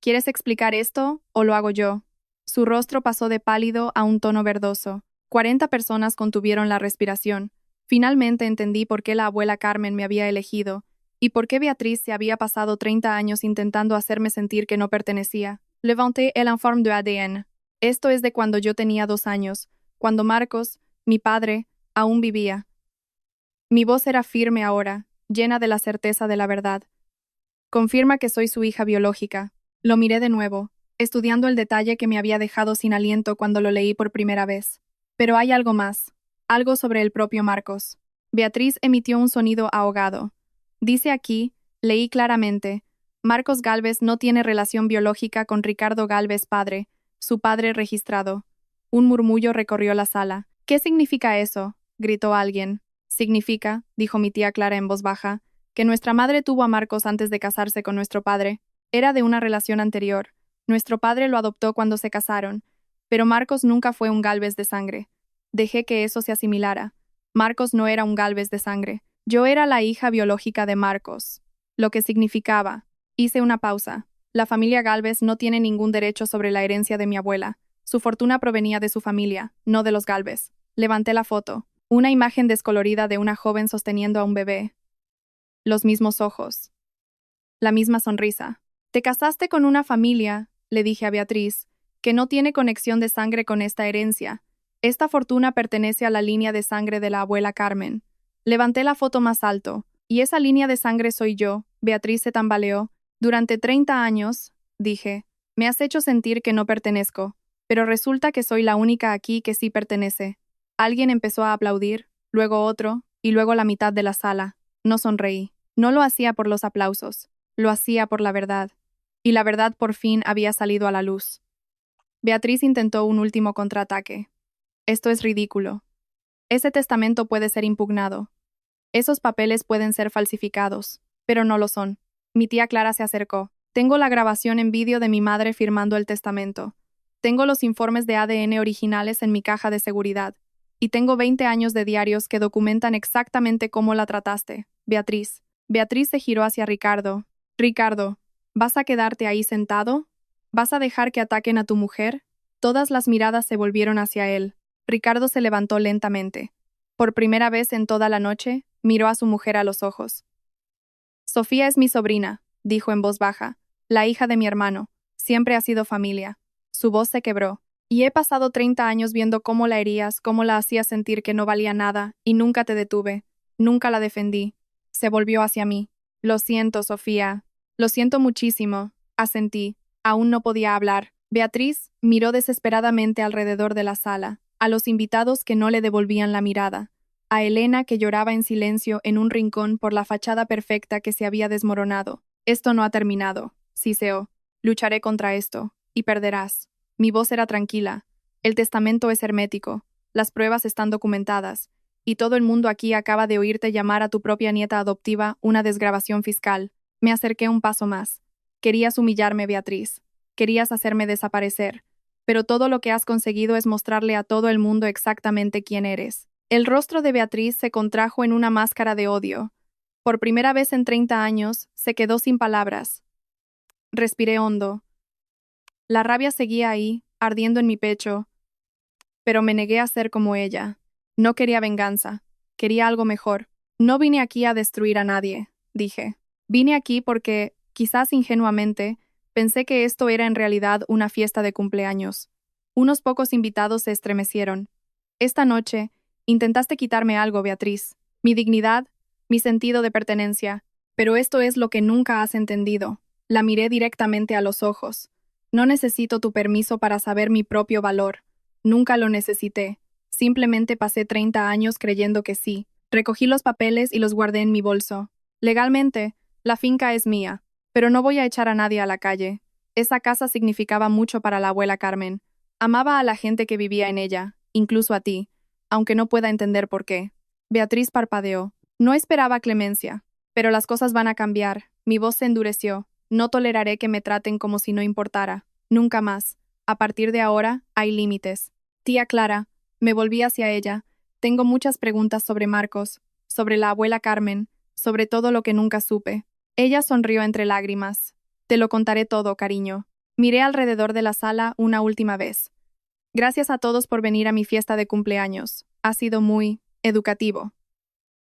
¿Quieres explicar esto o lo hago yo? Su rostro pasó de pálido a un tono verdoso. 40 personas contuvieron la respiración. Finalmente entendí por qué la abuela Carmen me había elegido y por qué Beatriz se había pasado 30 años intentando hacerme sentir que no pertenecía. Levanté el informe de ADN. Esto es de cuando yo tenía 2 años, cuando Marcos, mi padre, aún vivía. Mi voz era firme ahora, llena de la certeza de la verdad. Confirma que soy su hija biológica. Lo miré de nuevo, estudiando el detalle que me había dejado sin aliento cuando lo leí por primera vez. Pero hay algo más, algo sobre el propio Marcos. Beatriz emitió un sonido ahogado. Dice aquí, leí claramente, Marcos Gálvez no tiene relación biológica con Ricardo Gálvez padre, su padre registrado. Un murmullo recorrió la sala. ¿Qué significa eso? Gritó alguien. Significa, dijo mi tía Clara en voz baja, que nuestra madre tuvo a Marcos antes de casarse con nuestro padre. Era de una relación anterior. Nuestro padre lo adoptó cuando se casaron, pero Marcos nunca fue un Gálvez de sangre. Dejé que eso se asimilara. Marcos no era un Gálvez de sangre. Yo era la hija biológica de Marcos. Lo que significaba. Hice una pausa. La familia Gálvez no tiene ningún derecho sobre la herencia de mi abuela. Su fortuna provenía de su familia, no de los Gálvez. Levanté la foto. Una imagen descolorida de una joven sosteniendo a un bebé. Los mismos ojos. La misma sonrisa. Te casaste con una familia, le dije a Beatriz, que no tiene conexión de sangre con esta herencia. Esta fortuna pertenece a la línea de sangre de la abuela Carmen. Levanté la foto más alto, y esa línea de sangre soy yo. Beatriz se tambaleó. Durante 30 años, dije, me has hecho sentir que no pertenezco, pero resulta que soy la única aquí que sí pertenece. Alguien empezó a aplaudir, luego otro, y luego la mitad de la sala. No sonreí. No lo hacía por los aplausos, lo hacía por la verdad. Y la verdad por fin había salido a la luz. Beatriz intentó un último contraataque. Esto es ridículo. Ese testamento puede ser impugnado. Esos papeles pueden ser falsificados, pero no lo son. Mi tía Clara se acercó. Tengo la grabación en vídeo de mi madre firmando el testamento. Tengo los informes de ADN originales en mi caja de seguridad. Y tengo 20 años de diarios que documentan exactamente cómo la trataste, Beatriz. Beatriz se giró hacia Ricardo. Ricardo, ¿vas a quedarte ahí sentado? ¿Vas a dejar que ataquen a tu mujer? Todas las miradas se volvieron hacia él. Ricardo se levantó lentamente. Por primera vez en toda la noche, miró a su mujer a los ojos. Sofía es mi sobrina, dijo en voz baja, la hija de mi hermano. Siempre ha sido familia. Su voz se quebró. Y he pasado 30 años viendo cómo la herías, cómo la hacías sentir que no valía nada, y nunca te detuve. Nunca la defendí. Se volvió hacia mí. Lo siento, Sofía. Lo siento muchísimo. Asentí. Aún no podía hablar. Beatriz miró desesperadamente alrededor de la sala, a los invitados que no le devolvían la mirada, a Elena que lloraba en silencio en un rincón por la fachada perfecta que se había desmoronado. Esto no ha terminado, siseó. Lucharé contra esto, y perderás. Mi voz era tranquila. El testamento es hermético, las pruebas están documentadas, y todo el mundo aquí acaba de oírte llamar a tu propia nieta adoptiva una desgrabación fiscal. Me acerqué un paso más. Querías humillarme, Beatriz. Querías hacerme desaparecer. Pero todo lo que has conseguido es mostrarle a todo el mundo exactamente quién eres. El rostro de Beatriz se contrajo en una máscara de odio. Por primera vez en 30 años, se quedó sin palabras. Respiré hondo. La rabia seguía ahí, ardiendo en mi pecho, pero me negué a ser como ella. No quería venganza, quería algo mejor. No vine aquí a destruir a nadie, dije. Vine aquí porque, quizás ingenuamente, pensé que esto era en realidad una fiesta de cumpleaños. Unos pocos invitados se estremecieron. Esta noche, intentaste quitarme algo, Beatriz. Mi dignidad, mi sentido de pertenencia. Pero esto es lo que nunca has entendido. La miré directamente a los ojos. No necesito tu permiso para saber mi propio valor. Nunca lo necesité. Simplemente pasé 30 años creyendo que sí. Recogí los papeles y los guardé en mi bolso. Legalmente, la finca es mía, pero no voy a echar a nadie a la calle. Esa casa significaba mucho para la abuela Carmen. Amaba a la gente que vivía en ella, incluso a ti, aunque no pueda entender por qué. Beatriz parpadeó. No esperaba clemencia. Pero las cosas van a cambiar. Mi voz se endureció. No toleraré que me traten como si no importara. Nunca más. A partir de ahora, hay límites. Tía Clara, me volví hacia ella. Tengo muchas preguntas sobre Marcos, sobre la abuela Carmen, sobre todo lo que nunca supe. Ella sonrió entre lágrimas. Te lo contaré todo, cariño. Miré alrededor de la sala una última vez. Gracias a todos por venir a mi fiesta de cumpleaños. Ha sido muy educativo.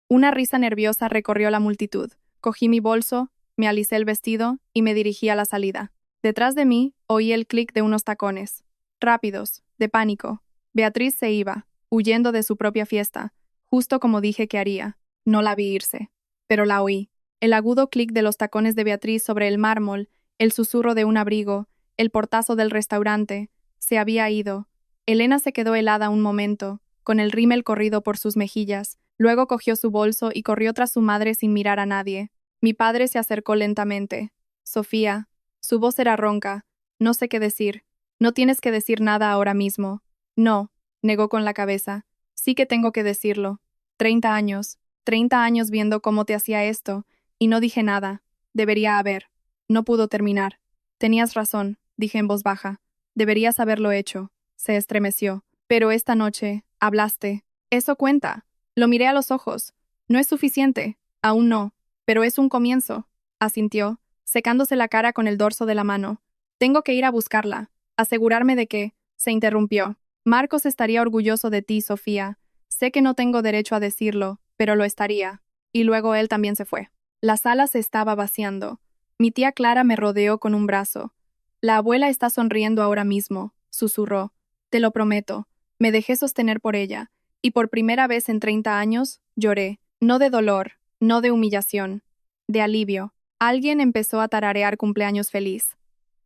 Una risa nerviosa recorrió la multitud. Cogí mi bolso, me alisé el vestido y me dirigí a la salida. Detrás de mí oí el clic de unos tacones. Rápidos, de pánico. Beatriz se iba, huyendo de su propia fiesta, justo como dije que haría. No la vi irse, pero la oí. El agudo clic de los tacones de Beatriz sobre el mármol, el susurro de un abrigo, el portazo del restaurante. Se había ido. Elena se quedó helada un momento, con el rímel corrido por sus mejillas. Luego cogió su bolso y corrió tras su madre sin mirar a nadie. Mi padre se acercó lentamente. Sofía. Su voz era ronca. No sé qué decir. No tienes que decir nada ahora mismo. No, negó con la cabeza. Sí que tengo que decirlo. 30 años. 30 años viendo cómo te hacía esto, y no dije nada. Debería haber. No pudo terminar. Tenías razón, dije en voz baja. Deberías haberlo hecho. Se estremeció. Pero esta noche, hablaste. Eso cuenta. Lo miré a los ojos. No es suficiente. Aún no. Pero es un comienzo. Asintió, secándose la cara con el dorso de la mano. Tengo que ir a buscarla. Asegurarme de que... Se interrumpió. Marcos estaría orgulloso de ti, Sofía. Sé que no tengo derecho a decirlo, pero lo estaría. Y luego él también se fue. La sala se estaba vaciando. Mi tía Clara me rodeó con un brazo. La abuela está sonriendo ahora mismo, susurró. Te lo prometo. Me dejé sostener por ella. Y por primera vez en 30 años, lloré. No de dolor, no de humillación. De alivio. Alguien empezó a tararear cumpleaños feliz.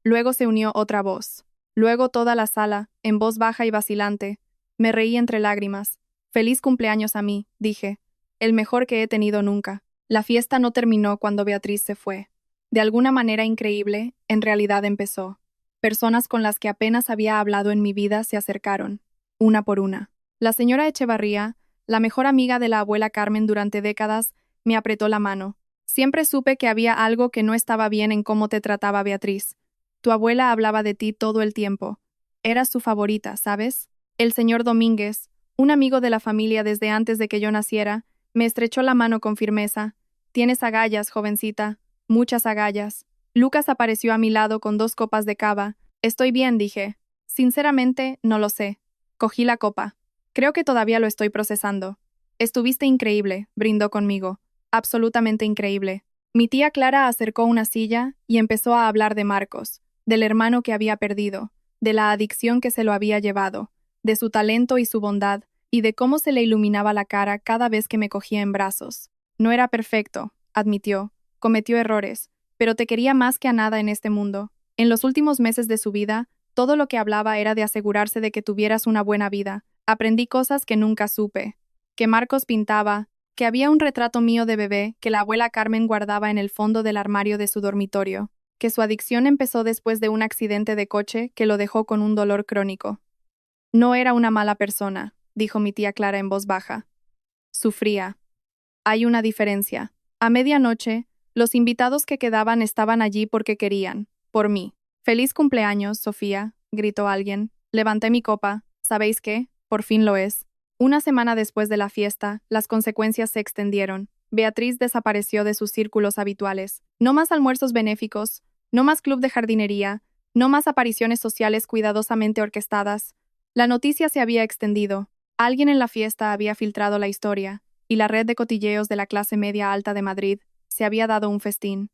Luego se unió otra voz. Luego toda la sala, en voz baja y vacilante. Me reí entre lágrimas. Feliz cumpleaños a mí, dije. El mejor que he tenido nunca. La fiesta no terminó cuando Beatriz se fue. De alguna manera increíble, en realidad empezó. Personas con las que apenas había hablado en mi vida se acercaron, una por una. La señora Echevarría, la mejor amiga de la abuela Carmen durante décadas, me apretó la mano. Siempre supe que había algo que no estaba bien en cómo te trataba Beatriz. Tu abuela hablaba de ti todo el tiempo. Eras su favorita, ¿sabes? El señor Domínguez, un amigo de la familia desde antes de que yo naciera, me estrechó la mano con firmeza. Tienes agallas, jovencita, muchas agallas. Lucas apareció a mi lado con 2 copas de cava. Estoy bien, dije. Sinceramente, no lo sé. Cogí la copa. Creo que todavía lo estoy procesando. Estuviste increíble, brindó conmigo. Absolutamente increíble. Mi tía Clara acercó una silla y empezó a hablar de Marcos, del hermano que había perdido, de la adicción que se lo había llevado, de su talento y su bondad, y de cómo se le iluminaba la cara cada vez que me cogía en brazos. No era perfecto, admitió, cometió errores, pero te quería más que a nada en este mundo. En los últimos meses de su vida, todo lo que hablaba era de asegurarse de que tuvieras una buena vida. Aprendí cosas que nunca supe. Que Marcos pintaba, que había un retrato mío de bebé que la abuela Carmen guardaba en el fondo del armario de su dormitorio, que su adicción empezó después de un accidente de coche que lo dejó con un dolor crónico. No era una mala persona, dijo mi tía Clara en voz baja. Sufría. Hay una diferencia. A medianoche, los invitados que quedaban estaban allí porque querían, por mí. «Feliz cumpleaños, Sofía», gritó alguien. Levanté mi copa. ¿Sabéis qué? Por fin lo es. Una semana después de la fiesta, las consecuencias se extendieron. Beatriz desapareció de sus círculos habituales. No más almuerzos benéficos, no más club de jardinería, no más apariciones sociales cuidadosamente orquestadas. La noticia se había extendido. Alguien en la fiesta había filtrado la historia, y la red de cotilleos de la clase media alta de Madrid se había dado un festín.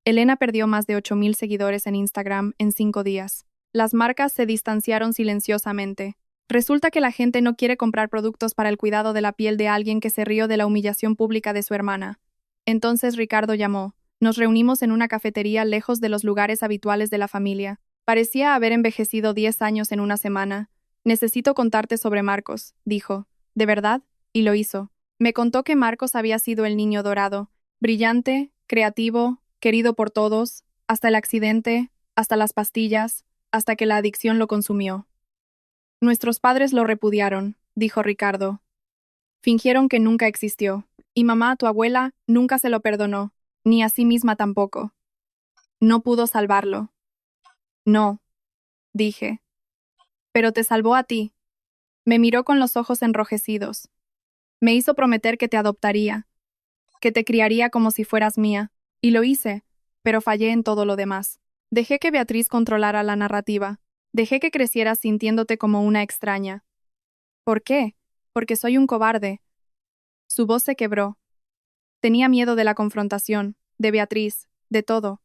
Elena perdió más de 8.000 seguidores en Instagram en 5 días. Las marcas se distanciaron silenciosamente. Resulta que la gente no quiere comprar productos para el cuidado de la piel de alguien que se rió de la humillación pública de su hermana. Entonces Ricardo llamó. Nos reunimos en una cafetería lejos de los lugares habituales de la familia. Parecía haber envejecido 10 años en una semana. Necesito contarte sobre Marcos, dijo. ¿De verdad? Y lo hizo. Me contó que Marcos había sido el niño dorado, brillante, creativo, querido por todos, hasta el accidente, hasta las pastillas, hasta que la adicción lo consumió. Nuestros padres lo repudiaron, dijo Ricardo. Fingieron que nunca existió, y mamá, tu abuela, nunca se lo perdonó, ni a sí misma tampoco. No pudo salvarlo. No, dije. Pero te salvó a ti. Me miró con los ojos enrojecidos. Me hizo prometer que te adoptaría, que te criaría como si fueras mía, y lo hice, pero fallé en todo lo demás. Dejé que Beatriz controlara la narrativa. Dejé que crecieras sintiéndote como una extraña. ¿Por qué? Porque soy un cobarde. Su voz se quebró. Tenía miedo de la confrontación, de Beatriz, de todo.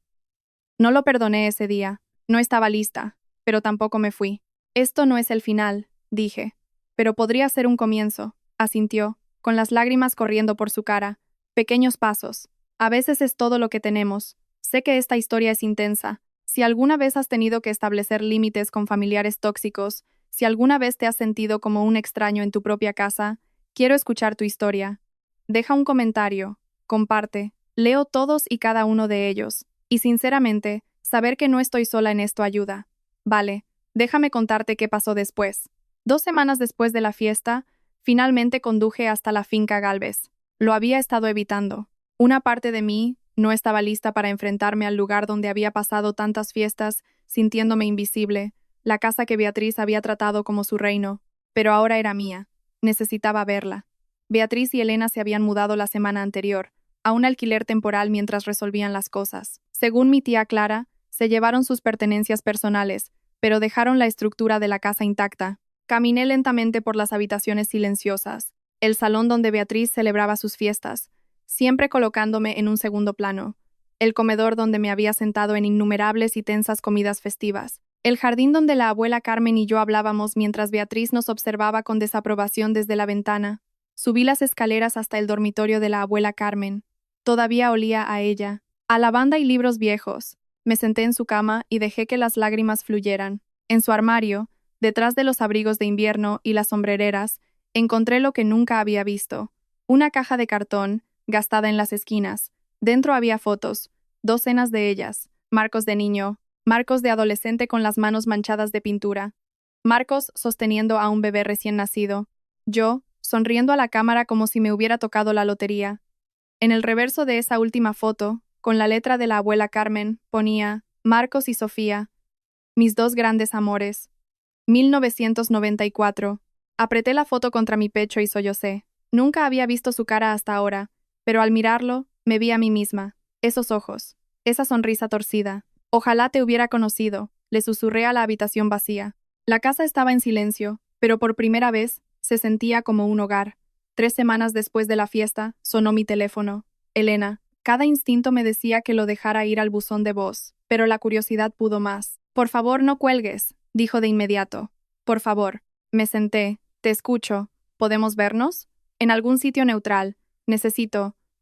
No lo perdoné ese día. No estaba lista, pero tampoco me fui. Esto no es el final, dije. Pero podría ser un comienzo, asintió, con las lágrimas corriendo por su cara. Pequeños pasos. A veces es todo lo que tenemos. Sé que esta historia es intensa. Si alguna vez has tenido que establecer límites con familiares tóxicos, si alguna vez te has sentido como un extraño en tu propia casa, quiero escuchar tu historia. Deja un comentario, comparte, leo todos y cada uno de ellos, y sinceramente, saber que no estoy sola en esto ayuda. Vale, déjame contarte qué pasó después. 2 semanas después de la fiesta, finalmente conduje hasta la finca Gálvez. Lo había estado evitando. Una parte de mí no estaba lista para enfrentarme al lugar donde había pasado tantas fiestas, sintiéndome invisible, la casa que Beatriz había tratado como su reino, pero ahora era mía. Necesitaba verla. Beatriz y Elena se habían mudado la semana anterior, a un alquiler temporal mientras resolvían las cosas. Según mi tía Clara, se llevaron sus pertenencias personales, pero dejaron la estructura de la casa intacta. Caminé lentamente por las habitaciones silenciosas, el salón donde Beatriz celebraba sus fiestas, siempre colocándome en un segundo plano, el comedor donde me había sentado en innumerables y tensas comidas festivas, el jardín donde la abuela Carmen y yo hablábamos mientras Beatriz nos observaba con desaprobación desde la ventana. Subí las escaleras hasta el dormitorio de la abuela Carmen. Todavía olía a ella, a lavanda y libros viejos. Me senté en su cama y dejé que las lágrimas fluyeran. En su armario, detrás de los abrigos de invierno y las sombrereras, encontré lo que nunca había visto. Una caja de cartón, gastada en las esquinas. Dentro había fotos, docenas de ellas, Marcos de niño, Marcos de adolescente con las manos manchadas de pintura, Marcos sosteniendo a un bebé recién nacido, yo, sonriendo a la cámara como si me hubiera tocado la lotería. En el reverso de esa última foto, con la letra de la abuela Carmen, ponía Marcos y Sofía, mis dos grandes amores. 1994. Apreté la foto contra mi pecho y sollocé. Nunca había visto su cara hasta ahora, pero al mirarlo, me vi a mí misma. Esos ojos, esa sonrisa torcida. Ojalá te hubiera conocido, le susurré a la habitación vacía. La casa estaba en silencio, pero por primera vez se sentía como un hogar. 3 semanas después de la fiesta, sonó mi teléfono. Elena. Cada instinto me decía que lo dejara ir al buzón de voz, pero la curiosidad pudo más. Por favor, no cuelgues, dijo de inmediato. Por favor. Me senté. Te escucho. ¿Podemos vernos? En algún sitio neutral.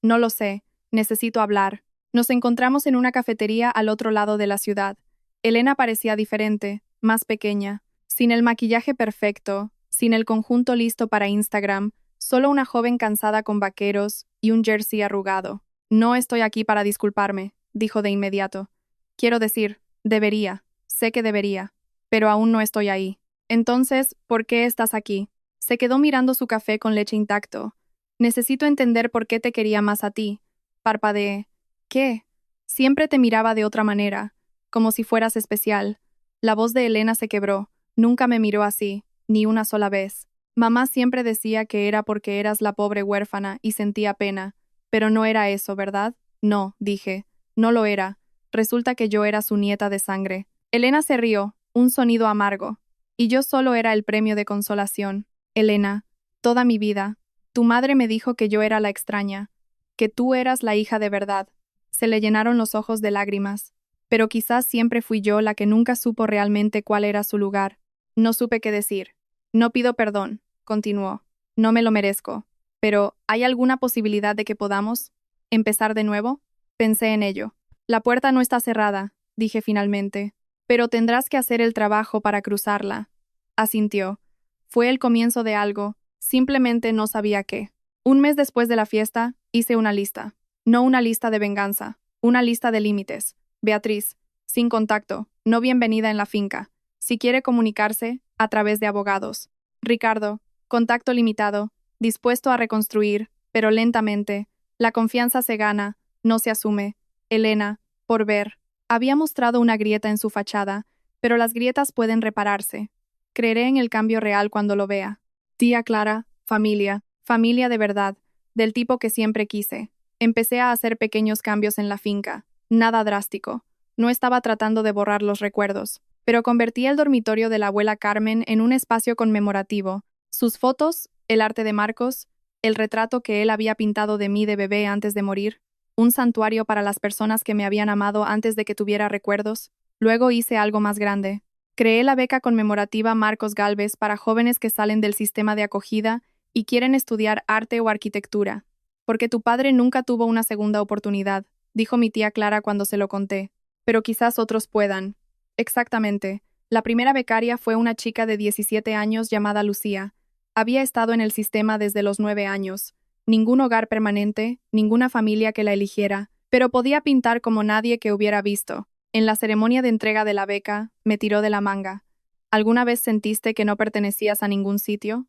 No lo sé. Necesito hablar. Nos encontramos en una cafetería al otro lado de la ciudad. Elena parecía diferente, más pequeña, sin el maquillaje perfecto, sin el conjunto listo para Instagram, solo una joven cansada con vaqueros y un jersey arrugado. No estoy aquí para disculparme, dijo de inmediato. Quiero decir, debería, sé que debería, pero aún no estoy ahí. Entonces, ¿por qué estás aquí? Se quedó mirando su café con leche intacto. Necesito entender por qué te quería más a ti. Parpadeé. ¿Qué? Siempre te miraba de otra manera, como si fueras especial. La voz de Elena se quebró. Nunca me miró así, ni una sola vez. Mamá siempre decía que era porque eras la pobre huérfana y sentía pena. Pero no era eso, ¿verdad? No, dije. No lo era. Resulta que yo era su nieta de sangre. Elena se rió, un sonido amargo. Y yo solo era el premio de consolación. Elena, toda mi vida. Tu madre me dijo que yo era la extraña, que tú eras la hija de verdad. Se le llenaron los ojos de lágrimas. Pero quizás siempre fui yo la que nunca supo realmente cuál era su lugar. No supe qué decir. No pido perdón, continuó. No me lo merezco. Pero, ¿hay alguna posibilidad de que podamos empezar de nuevo? Pensé en ello. La puerta no está cerrada, dije finalmente. Pero tendrás que hacer el trabajo para cruzarla. Asintió. Fue el comienzo de algo, simplemente no sabía qué. Un mes después de la fiesta, hice una lista. No una lista de venganza, una lista de límites. Beatriz, sin contacto, no bienvenida en la finca. Si quiere comunicarse, a través de abogados. Ricardo, contacto limitado, dispuesto a reconstruir, pero lentamente. La confianza se gana, no se asume. Elena, por ver. Había mostrado una grieta en su fachada, pero las grietas pueden repararse. Creeré en el cambio real cuando lo vea. Tía Clara, familia de verdad, del tipo que siempre quise. Empecé a hacer pequeños cambios en la finca, nada drástico. No estaba tratando de borrar los recuerdos, pero convertí el dormitorio de la abuela Carmen en un espacio conmemorativo. Sus fotos, el arte de Marcos, el retrato que él había pintado de mí de bebé antes de morir, un santuario para las personas que me habían amado antes de que tuviera recuerdos. Luego hice algo más grande. Creé la beca conmemorativa Marcos Gálvez para jóvenes que salen del sistema de acogida y quieren estudiar arte o arquitectura. Porque tu padre nunca tuvo una segunda oportunidad, dijo mi tía Clara cuando se lo conté. Pero quizás otros puedan. Exactamente. La primera becaria fue una chica de 17 años llamada Lucía. Había estado en el sistema desde los 9 años. Ningún hogar permanente, ninguna familia que la eligiera, pero podía pintar como nadie que hubiera visto. En la ceremonia de entrega de la beca, me tiró de la manga. ¿Alguna vez sentiste que no pertenecías a ningún sitio?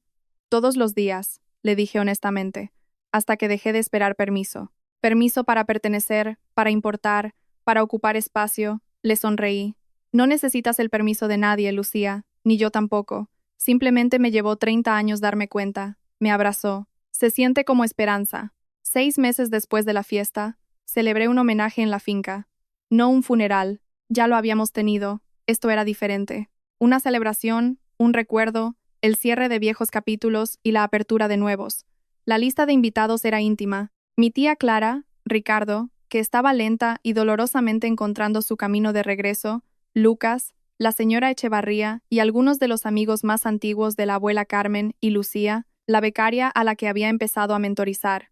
Todos los días, le dije honestamente, hasta que dejé de esperar permiso. Permiso para pertenecer, para importar, para ocupar espacio. Le sonreí. No necesitas el permiso de nadie, Lucía, ni yo tampoco. Simplemente me llevó 30 años darme cuenta. Me abrazó. Se siente como esperanza. 6 meses después de la fiesta, celebré un homenaje en la finca. No un funeral, ya lo habíamos tenido, esto era diferente. Una celebración, un recuerdo, el cierre de viejos capítulos y la apertura de nuevos. La lista de invitados era íntima. Mi tía Clara, Ricardo, que estaba lenta y dolorosamente encontrando su camino de regreso, Lucas, la señora Echevarría y algunos de los amigos más antiguos de la abuela Carmen y Lucía, la becaria a la que había empezado a mentorizar.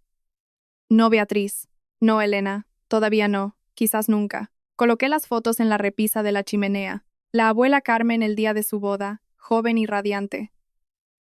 No Beatriz, no Elena, todavía no, quizás nunca. Coloqué las fotos en la repisa de la chimenea. La abuela Carmen el día de su boda, joven y radiante.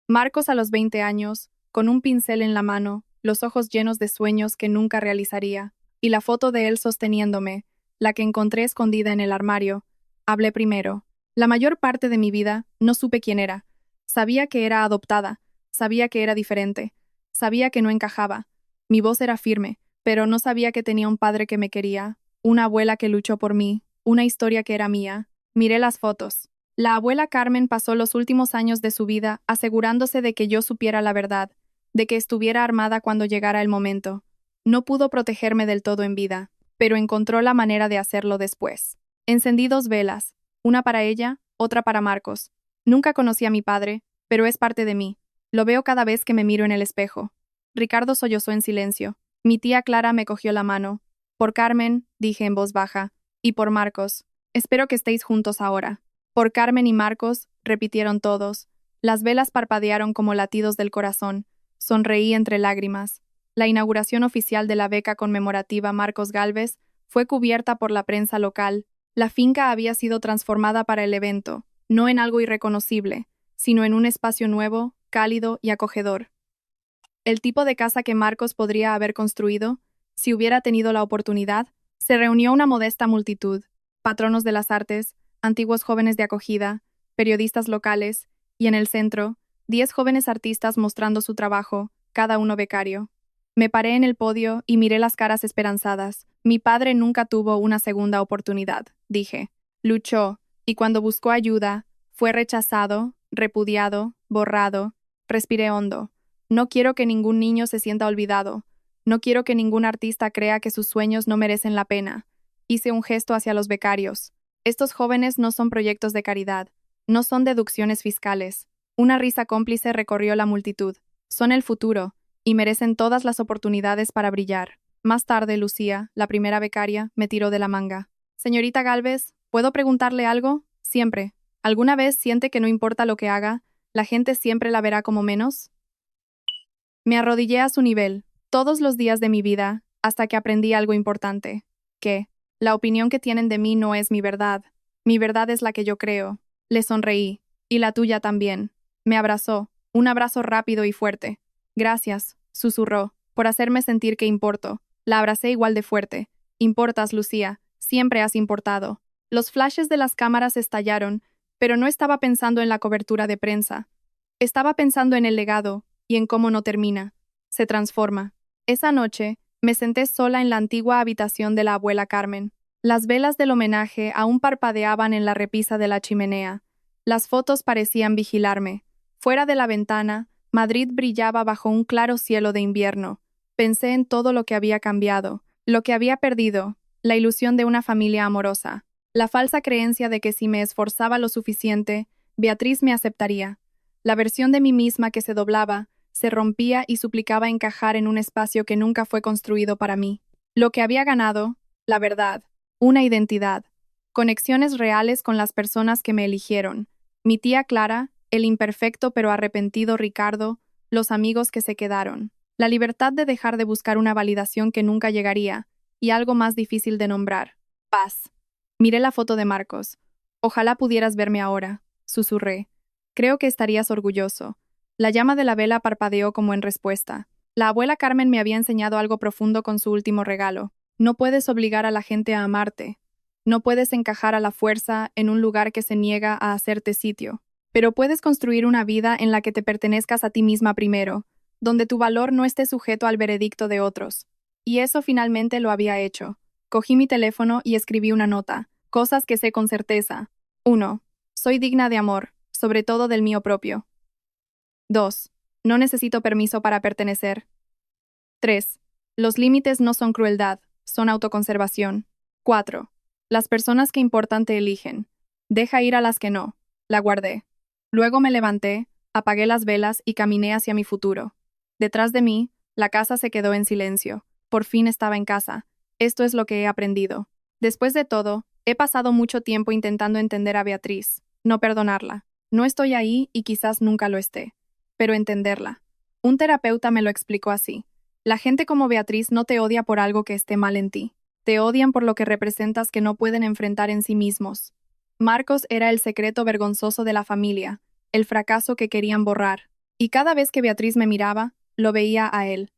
Marcos a los 20 años, con un pincel en la mano, los ojos llenos de sueños que nunca realizaría, y la foto de él sosteniéndome, la que encontré escondida en el armario. Hablé primero. La mayor parte de mi vida no supe quién era. Sabía que era adoptada, sabía que era diferente, sabía que no encajaba. Mi voz era firme, pero no sabía que tenía un padre que me quería, una abuela que luchó por mí, una historia que era mía. Miré las fotos. La abuela Carmen pasó los últimos años de su vida asegurándose de que yo supiera la verdad, de que estuviera armada cuando llegara el momento. No pudo protegerme del todo en vida, pero encontró la manera de hacerlo después. Encendí 2 velas, una para ella, otra para Marcos. Nunca conocí a mi padre, pero es parte de mí. Lo veo cada vez que me miro en el espejo. Ricardo sollozó en silencio. Mi tía Clara me cogió la mano. Por Carmen, dije en voz baja, y por Marcos. Espero que estéis juntos ahora. Por Carmen y Marcos, repitieron todos. Las velas parpadearon como latidos del corazón. Sonreí entre lágrimas. La inauguración oficial de la beca conmemorativa Marcos Gálvez fue cubierta por la prensa local. La finca había sido transformada para el evento, no en algo irreconocible, sino en un espacio nuevo, cálido y acogedor. El tipo de casa que Marcos podría haber construido, si hubiera tenido la oportunidad, se reunió una modesta multitud, patronos de las artes, antiguos jóvenes de acogida, periodistas locales, y en el centro, 10 jóvenes artistas mostrando su trabajo, cada uno becario. Me paré en el podio y miré las caras esperanzadas. Mi padre nunca tuvo una segunda oportunidad, dije. Luchó, y cuando buscó ayuda, fue rechazado, repudiado, borrado. Respiré hondo. No quiero que ningún niño se sienta olvidado. No quiero que ningún artista crea que sus sueños no merecen la pena. Hice un gesto hacia los becarios. Estos jóvenes no son proyectos de caridad. No son deducciones fiscales. Una risa cómplice recorrió la multitud. Son el futuro, y merecen todas las oportunidades para brillar. Más tarde, Lucía, la primera becaria, me tiró de la manga. Señorita Gálvez, ¿puedo preguntarle algo? Siempre. ¿Alguna vez siente que no importa lo que haga, la gente siempre la verá como menos? Me arrodillé a su nivel, todos los días de mi vida, hasta que aprendí algo importante. Que la opinión que tienen de mí no es mi verdad. Mi verdad es la que yo creo. Le sonreí. Y la tuya también. Me abrazó. Un abrazo rápido y fuerte. Gracias, susurró, por hacerme sentir que importo. La abracé igual de fuerte. Importas, Lucía. Siempre has importado. Los flashes de las cámaras estallaron, pero no estaba pensando en la cobertura de prensa. Estaba pensando en el legado y en cómo no termina. Se transforma. Esa noche, me senté sola en la antigua habitación de la abuela Carmen. Las velas del homenaje aún parpadeaban en la repisa de la chimenea. Las fotos parecían vigilarme. Fuera de la ventana, Madrid brillaba bajo un claro cielo de invierno. Pensé en todo lo que había cambiado, lo que había perdido, la ilusión de una familia amorosa, la falsa creencia de que si me esforzaba lo suficiente, Beatriz me aceptaría, la versión de mí misma que se doblaba, se rompía y suplicaba encajar en un espacio que nunca fue construido para mí. Lo que había ganado, la verdad, una identidad, conexiones reales con las personas que me eligieron, mi tía Clara, el imperfecto pero arrepentido Ricardo, los amigos que se quedaron, la libertad de dejar de buscar una validación que nunca llegaría, y algo más difícil de nombrar, paz. Miré la foto de Marcos. Ojalá pudieras verme ahora, susurré. Creo que estarías orgulloso. La llama de la vela parpadeó como en respuesta. La abuela Carmen me había enseñado algo profundo con su último regalo. No puedes obligar a la gente a amarte. No puedes encajar a la fuerza en un lugar que se niega a hacerte sitio. Pero puedes construir una vida en la que te pertenezcas a ti misma primero, donde tu valor no esté sujeto al veredicto de otros. Y eso finalmente lo había hecho. Cogí mi teléfono y escribí una nota. Cosas que sé con certeza. 1. Soy digna de amor, sobre todo del mío propio. 2. No necesito permiso para pertenecer. 3. Los límites no son crueldad, son autoconservación. 4. Las personas que importan te eligen. Deja ir a las que no. La guardé. Luego me levanté, apagué las velas y caminé hacia mi futuro. Detrás de mí, la casa se quedó en silencio. Por fin estaba en casa. Esto es lo que he aprendido. Después de todo, he pasado mucho tiempo intentando entender a Beatriz, no perdonarla. No estoy ahí y quizás nunca lo esté, pero entenderla. Un terapeuta me lo explicó así. La gente como Beatriz no te odia por algo que esté mal en ti. Te odian por lo que representas que no pueden enfrentar en sí mismos. Marcos era el secreto vergonzoso de la familia, el fracaso que querían borrar. Y cada vez que Beatriz me miraba, lo veía a él.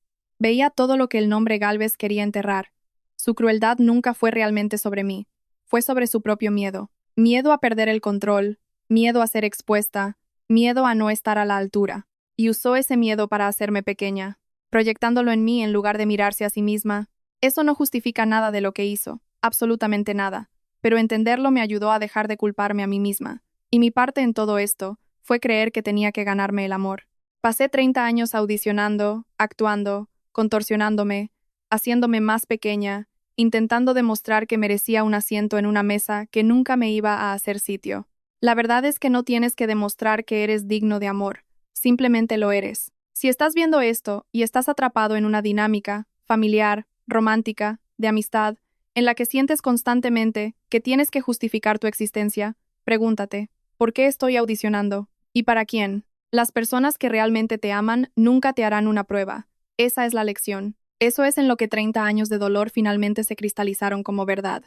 Veía todo lo que el nombre Galvez quería enterrar. Su crueldad nunca fue realmente sobre mí. Fue sobre su propio miedo. Miedo a perder el control, miedo a ser expuesta, miedo a no estar a la altura. Y usó ese miedo para hacerme pequeña, proyectándolo en mí en lugar de mirarse a sí misma. Eso no justifica nada de lo que hizo, absolutamente nada, pero entenderlo me ayudó a dejar de culparme a mí misma. Y mi parte en todo esto fue creer que tenía que ganarme el amor. Pasé 30 años audicionando, actuando, contorsionándome, haciéndome más pequeña, intentando demostrar que merecía un asiento en una mesa que nunca me iba a hacer sitio. La verdad es que no tienes que demostrar que eres digno de amor, simplemente lo eres. Si estás viendo esto y estás atrapado en una dinámica, familiar, romántica, de amistad, en la que sientes constantemente que tienes que justificar tu existencia, pregúntate, ¿por qué estoy audicionando? ¿Y para quién? Las personas que realmente te aman nunca te harán una prueba. Esa es la lección. Eso es en lo que 30 años de dolor finalmente se cristalizaron como verdad.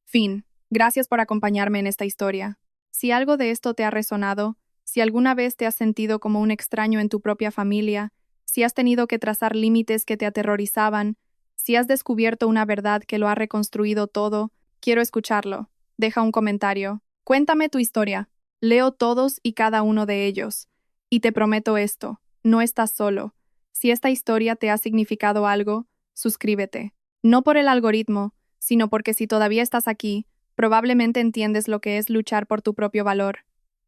Fin. Gracias por acompañarme en esta historia. Si algo de esto te ha resonado, si alguna vez te has sentido como un extraño en tu propia familia, si has tenido que trazar límites que te aterrorizaban, si has descubierto una verdad que lo ha reconstruido todo, quiero escucharlo. Deja un comentario. Cuéntame tu historia. Leo todos y cada uno de ellos. Y te prometo esto, no estás solo. Si esta historia te ha significado algo, suscríbete. No por el algoritmo, sino porque si todavía estás aquí, probablemente entiendes lo que es luchar por tu propio valor.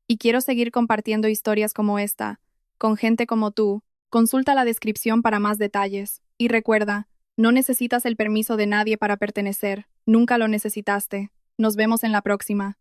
Y quiero seguir compartiendo historias como esta, con gente como tú. Consulta la descripción para más detalles. Y recuerda, no necesitas el permiso de nadie para pertenecer. Nunca lo necesitaste. Nos vemos en la próxima.